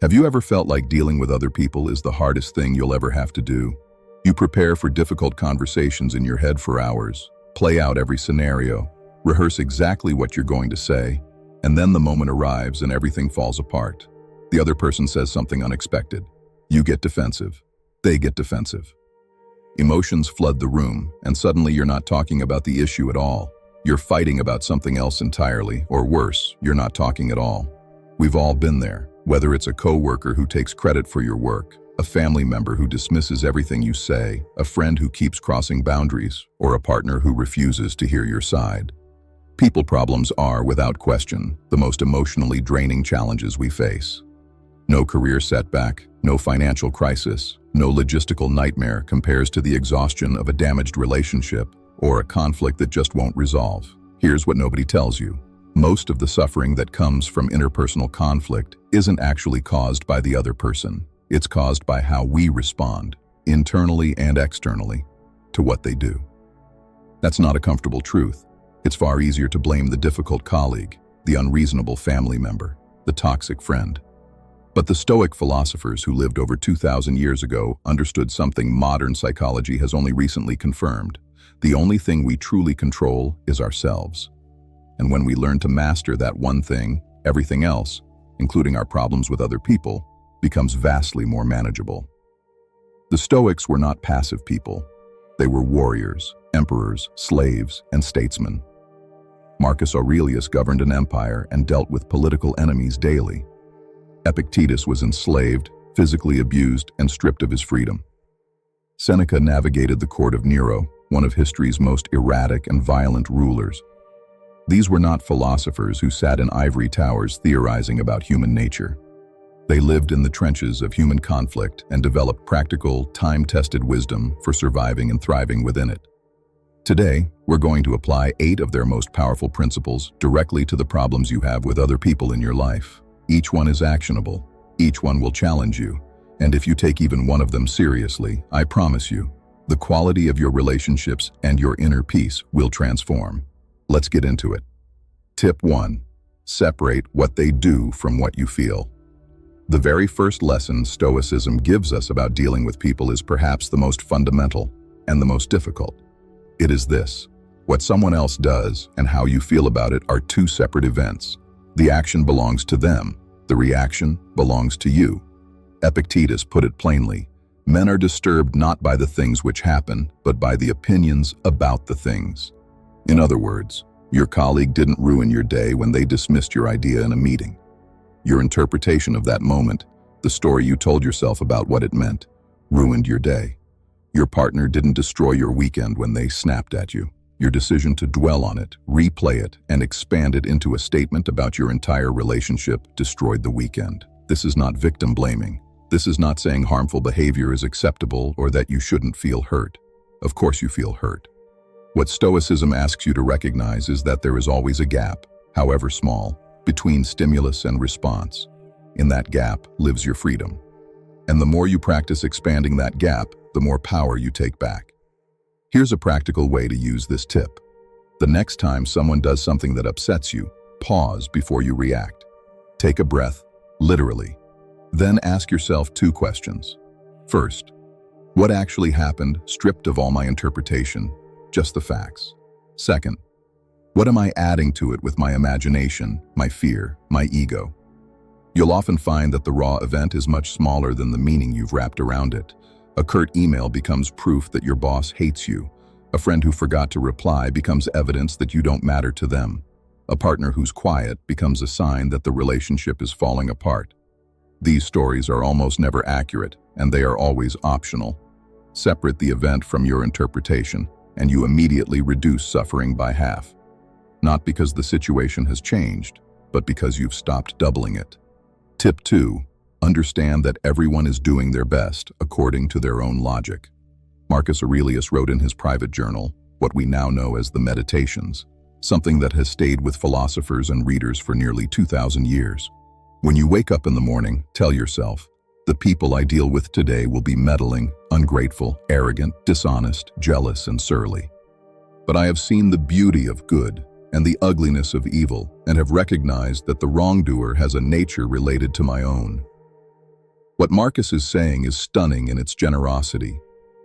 Have you ever felt like dealing with other people is the hardest thing you'll ever have to do? You prepare for difficult conversations in your head for hours, play out every scenario, rehearse exactly what you're going to say, and then the moment arrives and everything falls apart. The other person says something unexpected. You get defensive. They get defensive. Emotions flood the room, and suddenly you're not talking about the issue at all. You're fighting about something else entirely, or worse, you're not talking at all. We've all been there, whether it's a coworker who takes credit for your work, a family member who dismisses everything you say, a friend who keeps crossing boundaries, or a partner who refuses to hear your side. People problems are, without question, the most emotionally draining challenges we face. No career setback, no financial crisis, no logistical nightmare compares to the exhaustion of a damaged relationship or a conflict that just won't resolve. Here's what nobody tells you. Most of the suffering that comes from interpersonal conflict isn't actually caused by the other person. It's caused by how we respond, internally and externally, to what they do. That's not a comfortable truth. It's far easier to blame the difficult colleague, the unreasonable family member, the toxic friend. But the Stoic philosophers who lived over 2,000 years ago understood something modern psychology has only recently confirmed. The only thing we truly control is ourselves. And when we learn to master that one thing, everything else, including our problems with other people, becomes vastly more manageable. The Stoics were not passive people. They were warriors, emperors, slaves, and statesmen. Marcus Aurelius governed an empire and dealt with political enemies daily. Epictetus was enslaved, physically abused, and stripped of his freedom. Seneca navigated the court of Nero, one of history's most erratic and violent rulers. These were not philosophers who sat in ivory towers theorizing about human nature. They lived in the trenches of human conflict and developed practical, time-tested wisdom for surviving and thriving within it. Today, we're going to apply 8 of their most powerful principles directly to the problems you have with other people in your life. Each one is actionable. Each one will challenge you. And if you take even one of them seriously, I promise you, the quality of your relationships and your inner peace will transform. Let's get into it. Tip 1. Separate what they do from what you feel. The very first lesson Stoicism gives us about dealing with people is perhaps the most fundamental and the most difficult. It is this: what someone else does and how you feel about it are two separate events. The action belongs to them. The reaction belongs to you. Epictetus put it plainly: men are disturbed not by the things which happen, but by the opinions about the things. In other words, your colleague didn't ruin your day when they dismissed your idea in a meeting. Your interpretation of that moment, the story you told yourself about what it meant, ruined your day. Your partner didn't destroy your weekend when they snapped at you. Your decision to dwell on it, replay it, and expand it into a statement about your entire relationship destroyed the weekend. This is not victim blaming. This is not saying harmful behavior is acceptable or that you shouldn't feel hurt. Of course you feel hurt. What Stoicism asks you to recognize is that there is always a gap, however small, between stimulus and response. In that gap lives your freedom. And the more you practice expanding that gap, the more power you take back. Here's a practical way to use this tip. The next time someone does something that upsets you, pause before you react. Take a breath, literally. Then ask yourself 2 questions. First, what actually happened, stripped of all my interpretation, just the facts? Second, what am I adding to it with my imagination, my fear, my ego? You'll often find that the raw event is much smaller than the meaning you've wrapped around it. A curt email becomes proof that your boss hates you. A friend who forgot to reply becomes evidence that you don't matter to them. A partner who's quiet becomes a sign that the relationship is falling apart. These stories are almost never accurate, and they are always optional. Separate the event from your interpretation, and you immediately reduce suffering by half. Not because the situation has changed, but because you've stopped doubling it. Tip 2. Understand that everyone is doing their best according to their own logic. Marcus Aurelius wrote in his private journal, what we now know as the Meditations, something that has stayed with philosophers and readers for nearly 2,000 years. When you wake up in the morning, tell yourself, the people I deal with today will be meddling, ungrateful, arrogant, dishonest, jealous, and surly. But I have seen the beauty of good and the ugliness of evil and have recognized that the wrongdoer has a nature related to my own. What Marcus is saying is stunning in its generosity.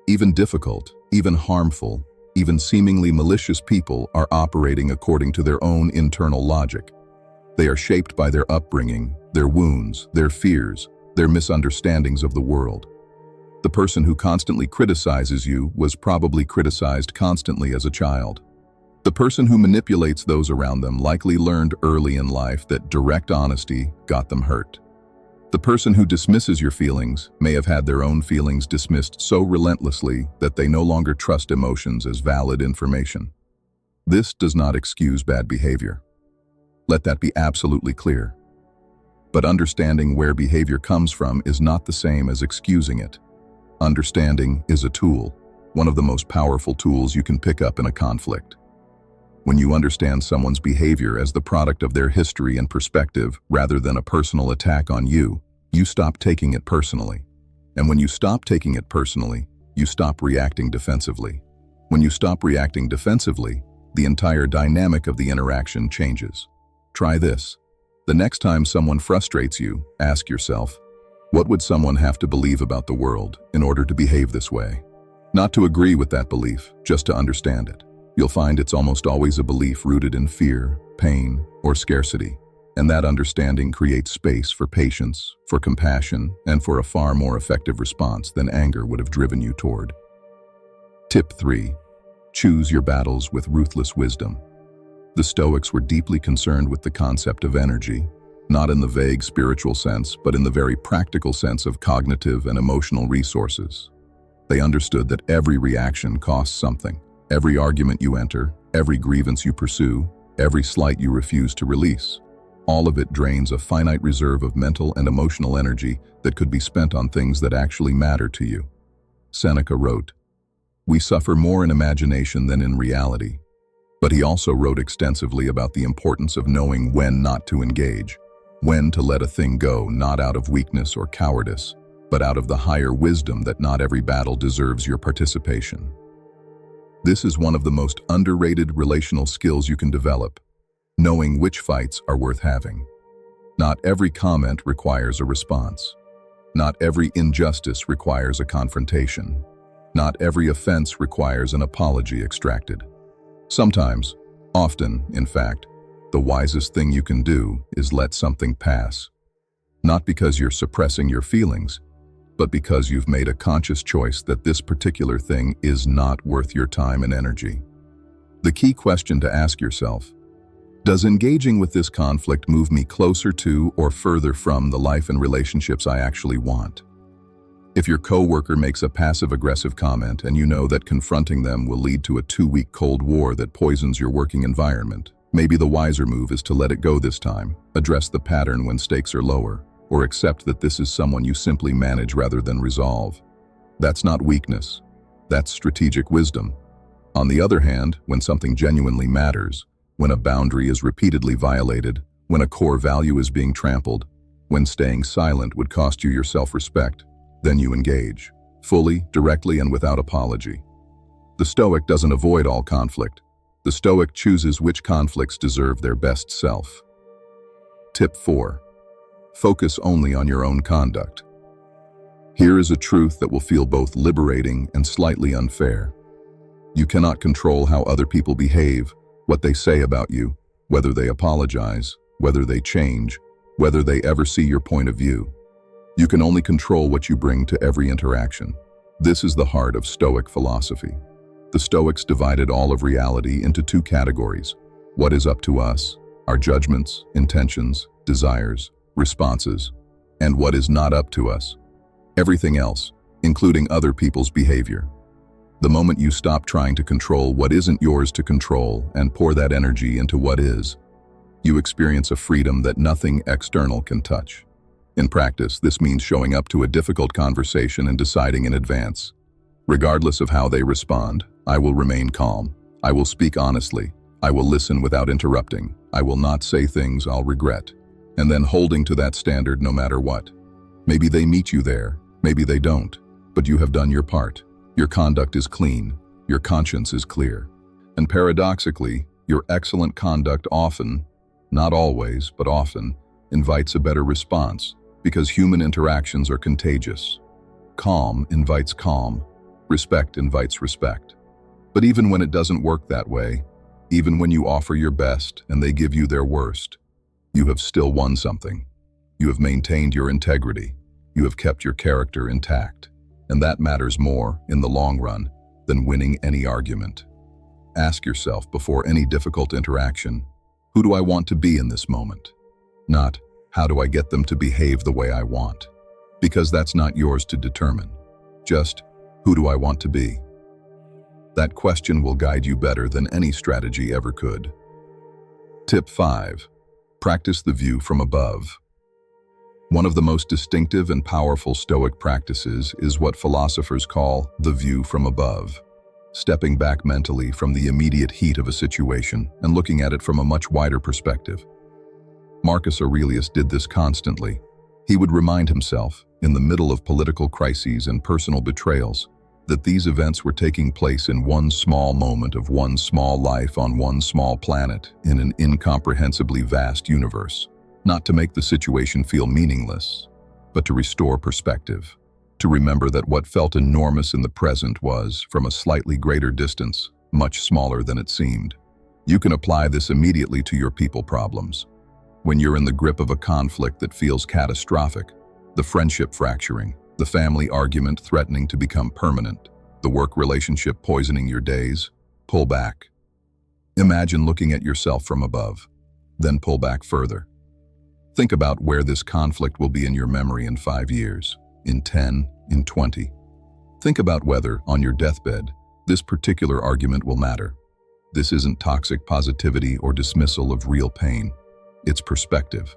Even difficult, even harmful, even seemingly malicious people are operating according to their own internal logic. They are shaped by their upbringing, their wounds, their fears, their misunderstandings of the world. The person who constantly criticizes you was probably criticized constantly as a child. The person who manipulates those around them likely learned early in life that direct honesty got them hurt. The person who dismisses your feelings may have had their own feelings dismissed so relentlessly that they no longer trust emotions as valid information. This does not excuse bad behavior. Let that be absolutely clear. But understanding where behavior comes from is not the same as excusing it. Understanding is a tool, one of the most powerful tools you can pick up in a conflict. When you understand someone's behavior as the product of their history and perspective rather than a personal attack on you, you stop taking it personally. And when you stop taking it personally, you stop reacting defensively. When you stop reacting defensively, the entire dynamic of the interaction changes. Try this. The next time someone frustrates you, ask yourself, what would someone have to believe about the world in order to behave this way? Not to agree with that belief, just to understand it. You'll find it's almost always a belief rooted in fear, pain, or scarcity. And that understanding creates space for patience, for compassion, and for a far more effective response than anger would have driven you toward. Tip 3. Choose your battles with ruthless wisdom. The Stoics were deeply concerned with the concept of energy, not in the vague spiritual sense, but in the very practical sense of cognitive and emotional resources. They understood that every reaction costs something. Every argument you enter, every grievance you pursue, every slight you refuse to release. All of it drains a finite reserve of mental and emotional energy that could be spent on things that actually matter to you. Seneca wrote, "We suffer more in imagination than in reality." But he also wrote extensively about the importance of knowing when not to engage, when to let a thing go, not out of weakness or cowardice, but out of the higher wisdom that not every battle deserves your participation. This is one of the most underrated relational skills you can develop, knowing which fights are worth having. Not every comment requires a response. Not every injustice requires a confrontation. Not every offense requires an apology extracted. Sometimes, often, in fact, the wisest thing you can do is let something pass. Not because you're suppressing your feelings, but because you've made a conscious choice that this particular thing is not worth your time and energy. The key question to ask yourself: does engaging with this conflict move me closer to or further from the life and relationships I actually want? If your coworker makes a passive-aggressive comment and you know that confronting them will lead to a 2-week Cold War that poisons your working environment, maybe the wiser move is to let it go this time, address the pattern when stakes are lower, or accept that this is someone you simply manage rather than resolve. That's not weakness. That's strategic wisdom. On the other hand, when something genuinely matters, when a boundary is repeatedly violated, when a core value is being trampled, when staying silent would cost you your self-respect, then you engage, fully, directly, and without apology. The Stoic doesn't avoid all conflict. The Stoic chooses which conflicts deserve their best self. Tip 4. Focus only on your own conduct. Here is a truth that will feel both liberating and slightly unfair. You cannot control how other people behave, what they say about you, whether they apologize, whether they change, whether they ever see your point of view. You can only control what you bring to every interaction. This is the heart of Stoic philosophy. The Stoics divided all of reality into 2 categories: what is up to us, our judgments, intentions, desires, responses, and what is not up to us, everything else, including other people's behavior. The moment you stop trying to control what isn't yours to control and pour that energy into what is, you experience a freedom that nothing external can touch. In practice, this means showing up to a difficult conversation and deciding in advance. Regardless of how they respond, I will remain calm. I will speak honestly. I will listen without interrupting. I will not say things I'll regret. And then holding to that standard no matter what. Maybe they meet you there, maybe they don't, but you have done your part. Your conduct is clean, your conscience is clear. And paradoxically, your excellent conduct often, not always, but often, invites a better response, because human interactions are contagious. Calm invites calm. Respect invites respect. But even when it doesn't work that way, even when you offer your best and they give you their worst, you have still won something. You have maintained your integrity. You have kept your character intact. And that matters more, in the long run, than winning any argument. Ask yourself before any difficult interaction, who do I want to be in this moment? Not, how do I get them to behave the way I want? Because that's not yours to determine. Just, who do I want to be? That question will guide you better than any strategy ever could. Tip 5. Practice the view from above. One of the most distinctive and powerful Stoic practices is what philosophers call the view from above. Stepping back mentally from the immediate heat of a situation and looking at it from a much wider perspective. Marcus Aurelius did this constantly. He would remind himself, in the middle of political crises and personal betrayals, that these events were taking place in one small moment of one small life on one small planet in an incomprehensibly vast universe. Not to make the situation feel meaningless, but to restore perspective. To remember that what felt enormous in the present was, from a slightly greater distance, much smaller than it seemed. You can apply this immediately to your people problems. When you're in the grip of a conflict that feels catastrophic, the friendship fracturing, the family argument threatening to become permanent, the work relationship poisoning your days, pull back. Imagine looking at yourself from above, then pull back further. Think about where this conflict will be in your memory in 5 years, in 10, in 20. Think about whether, on your deathbed, this particular argument will matter. This isn't toxic positivity or dismissal of real pain. It's perspective.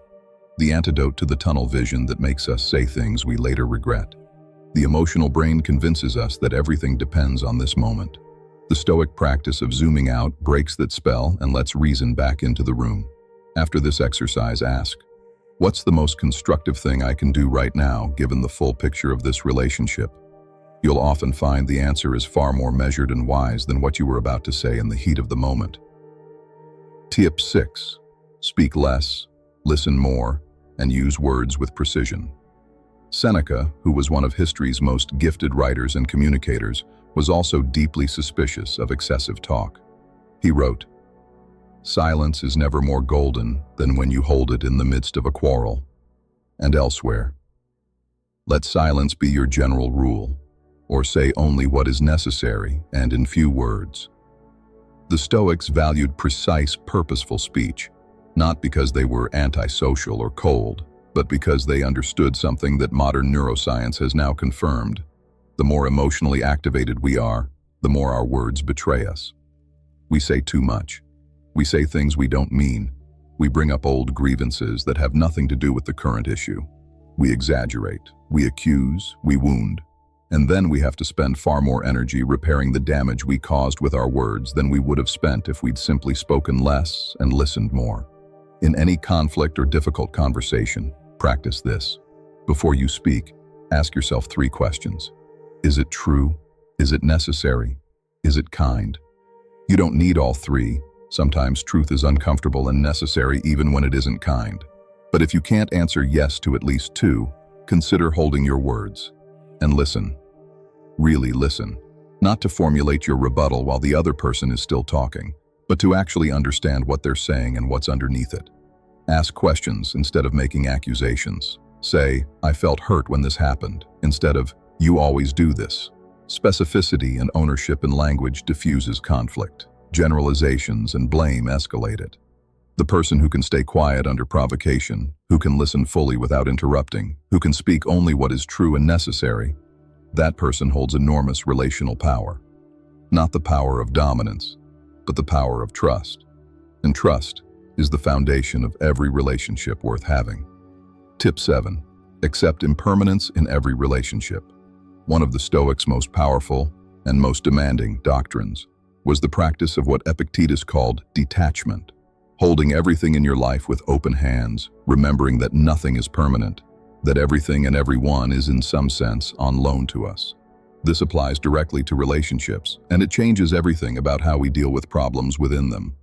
The antidote to the tunnel vision that makes us say things we later regret. The emotional brain convinces us that everything depends on this moment. The Stoic practice of zooming out breaks that spell and lets reason back into the room. After this exercise, ask, what's the most constructive thing I can do right now, given the full picture of this relationship? You'll often find the answer is far more measured and wise than what you were about to say in the heat of the moment. Tip 6. Speak less, listen more, and use words with precision. Seneca, who was one of history's most gifted writers and communicators, was also deeply suspicious of excessive talk. He wrote, "Silence is never more golden than when you hold it in the midst of a quarrel." And elsewhere, "Let silence be your general rule, or say only what is necessary and in few words." The Stoics valued precise, purposeful speech, not because they were antisocial or cold, but because they understood something that modern neuroscience has now confirmed. The more emotionally activated we are, the more our words betray us. We say too much. We say things we don't mean. We bring up old grievances that have nothing to do with the current issue. We exaggerate, we accuse, we wound. And then we have to spend far more energy repairing the damage we caused with our words than we would have spent if we'd simply spoken less and listened more. In any conflict or difficult conversation, practice this. Before you speak, ask yourself 3 questions. Is it true? Is it necessary? Is it kind? You don't need all 3. Sometimes truth is uncomfortable and necessary even when it isn't kind. But if you can't answer yes to at least 2, consider holding your words. And listen. Really listen. Not to formulate your rebuttal while the other person is still talking, but to actually understand what they're saying and what's underneath it. Ask questions instead of making accusations. Say, "I felt hurt when this happened," instead of, "You always do this." Specificity and ownership in language diffuses conflict. Generalizations and blame escalate it. The person who can stay quiet under provocation, who can listen fully without interrupting, who can speak only what is true and necessary, that person holds enormous relational power. Not the power of dominance, but the power of trust. And trust is the foundation of every relationship worth having. Tip 7. Accept impermanence in every relationship. One of the Stoics' most powerful and most demanding doctrines was the practice of what Epictetus called detachment, holding everything in your life with open hands, remembering that nothing is permanent, that everything and everyone is in some sense on loan to us. This applies directly to relationships, and it changes everything about how we deal with problems within them.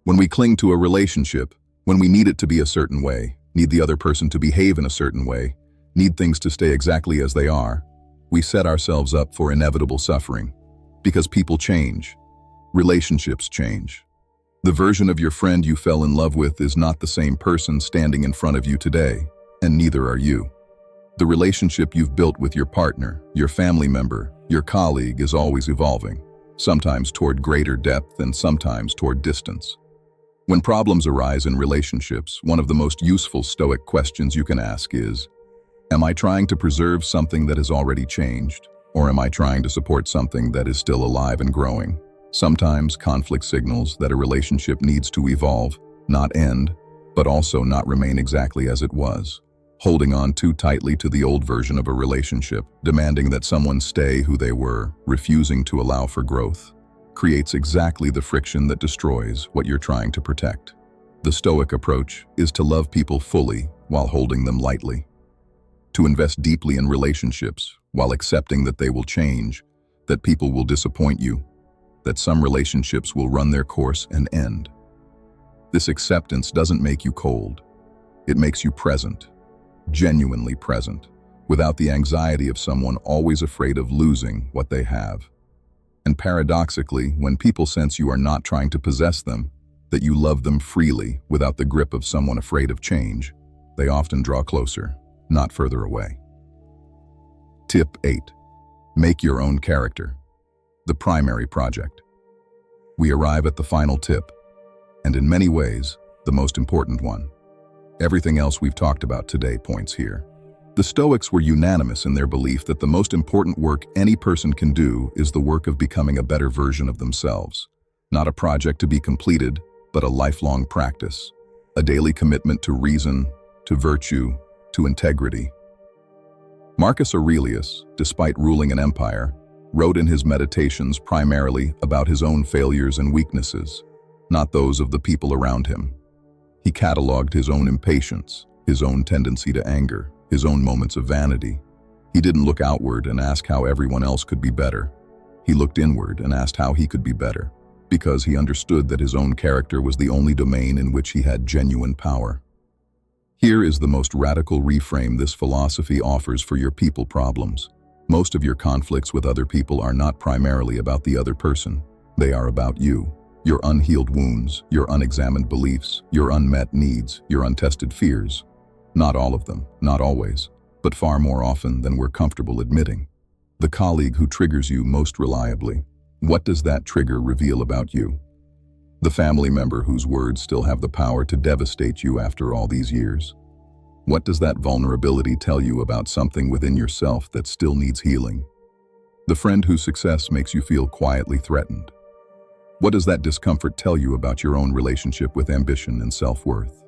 When we cling to a relationship, when we need it to be a certain way, need the other person to behave in a certain way, need things to stay exactly as they are, we set ourselves up for inevitable suffering. Because people change. Relationships change. The version of your friend you fell in love with is not the same person standing in front of you today, and neither are you. The relationship you've built with your partner, your family member, your colleague is always evolving, sometimes toward greater depth and sometimes toward distance. When problems arise in relationships, one of the most useful Stoic questions you can ask is, am I trying to preserve something that has already changed, or am I trying to support something that is still alive and growing? Sometimes conflict signals that a relationship needs to evolve, not end, but also not remain exactly as it was. Holding on too tightly to the old version of a relationship, demanding that someone stay who they were, refusing to allow for growth, creates exactly the friction that destroys what you're trying to protect. The Stoic approach is to love people fully while holding them lightly. To invest deeply in relationships while accepting that they will change, that people will disappoint you, that some relationships will run their course and end. This acceptance doesn't make you cold. It makes you present, genuinely present, without the anxiety of someone always afraid of losing what they have. And paradoxically, when people sense you are not trying to possess them, that you love them freely without the grip of someone afraid of change, they often draw closer, not further away. Tip 8. Make your own character. The primary project. We arrive at the final tip, and in many ways, the most important one. Everything else we've talked about today points here. The Stoics were unanimous in their belief that the most important work any person can do is the work of becoming a better version of themselves. Not a project to be completed, but a lifelong practice. A daily commitment to reason, to virtue, to integrity. Marcus Aurelius, despite ruling an empire, wrote in his meditations primarily about his own failures and weaknesses, not those of the people around him. He cataloged his own impatience, his own tendency to anger, his own moments of vanity. He didn't look outward and ask how everyone else could be better. He looked inward and asked how he could be better, because he understood that his own character was the only domain in which he had genuine power. Here is the most radical reframe this philosophy offers for your people problems. Most of your conflicts with other people are not primarily about the other person. They are about you, your unhealed wounds, your unexamined beliefs, your unmet needs, your untested fears. Not all of them, not always, but far more often than we're comfortable admitting. The colleague who triggers you most reliably. What does that trigger reveal about you? The family member whose words still have the power to devastate you after all these years. What does that vulnerability tell you about something within yourself that still needs healing? The friend whose success makes you feel quietly threatened. What does that discomfort tell you about your own relationship with ambition and self-worth?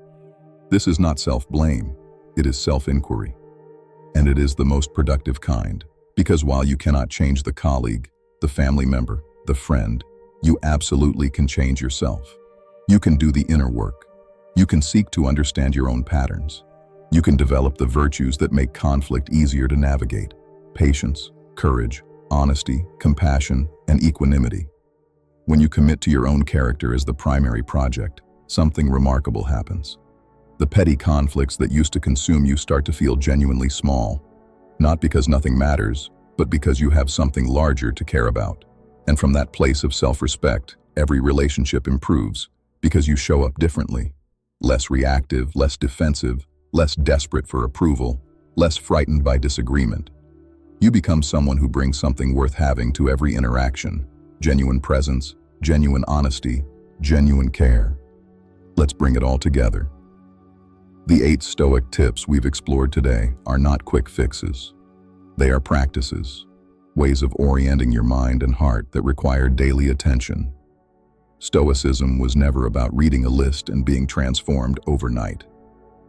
This is not self-blame, it is self-inquiry. And it is the most productive kind, because while you cannot change the colleague, the family member, the friend, you absolutely can change yourself. You can do the inner work. You can seek to understand your own patterns. You can develop the virtues that make conflict easier to navigate: patience, courage, honesty, compassion, and equanimity. When you commit to your own character as the primary project, something remarkable happens. The petty conflicts that used to consume you start to feel genuinely small, not because nothing matters, but because you have something larger to care about. And from that place of self-respect, every relationship improves because you show up differently. Less reactive, less defensive, less desperate for approval, less frightened by disagreement. You become someone who brings something worth having to every interaction: genuine presence, genuine honesty, genuine care. Let's bring it all together. The 8 Stoic tips we've explored today are not quick fixes. They are practices, ways of orienting your mind and heart that require daily attention. Stoicism was never about reading a list and being transformed overnight.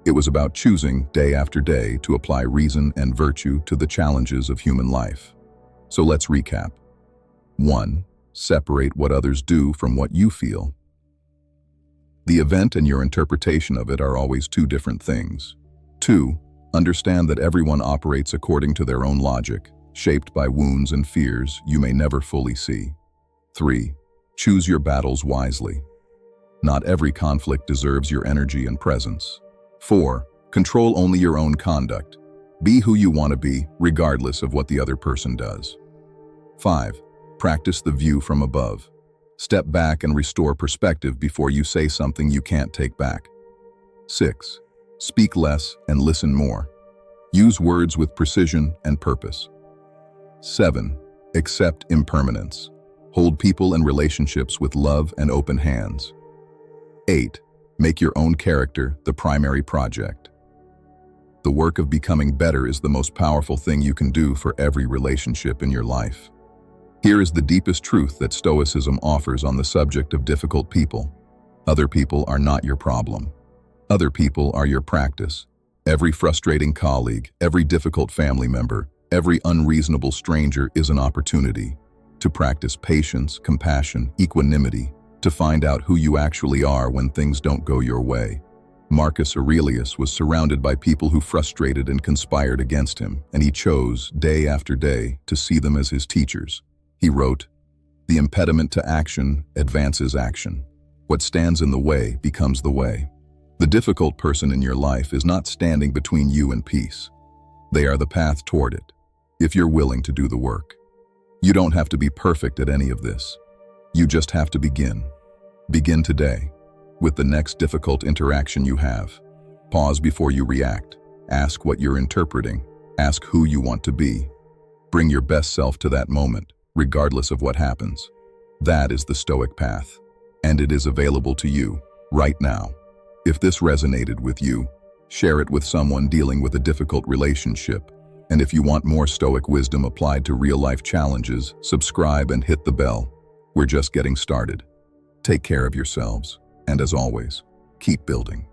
It was about choosing day after day to apply reason and virtue to the challenges of human life. So let's recap. 1. Separate what others do from what you feel. The event and your interpretation of it are always two different things. 2. Understand that everyone operates according to their own logic, shaped by wounds and fears you may never fully see. 3. Choose your battles wisely. Not every conflict deserves your energy and presence. 4. Control only your own conduct. Be who you want to be, regardless of what the other person does. 5. Practice the view from above. Step back and restore perspective before you say something you can't take back. 6. Speak less and listen more. Use words with precision and purpose. 7. Accept impermanence. Hold people and relationships with love and open hands. 8. Make your own character the primary project. The work of becoming better is the most powerful thing you can do for every relationship in your life. Here is the deepest truth that Stoicism offers on the subject of difficult people. Other people are not your problem. Other people are your practice. Every frustrating colleague, every difficult family member, every unreasonable stranger is an opportunity to practice patience, compassion, equanimity, to find out who you actually are when things don't go your way. Marcus Aurelius was surrounded by people who frustrated and conspired against him, and he chose, day after day, to see them as his teachers. He wrote, "The impediment to action advances action. What stands in the way becomes the way." The difficult person in your life is not standing between you and peace. They are the path toward it, if you're willing to do the work. You don't have to be perfect at any of this. You just have to begin. Begin today, with the next difficult interaction you have. Pause before you react. Ask what you're interpreting. Ask who you want to be. Bring your best self to that moment, regardless of what happens. That is the Stoic path, and it is available to you right now. If this resonated with you, share it with someone dealing with a difficult relationship. And if you want more Stoic wisdom applied to real-life challenges, subscribe and hit the bell. We're just getting started. Take care of yourselves, and as always, keep building.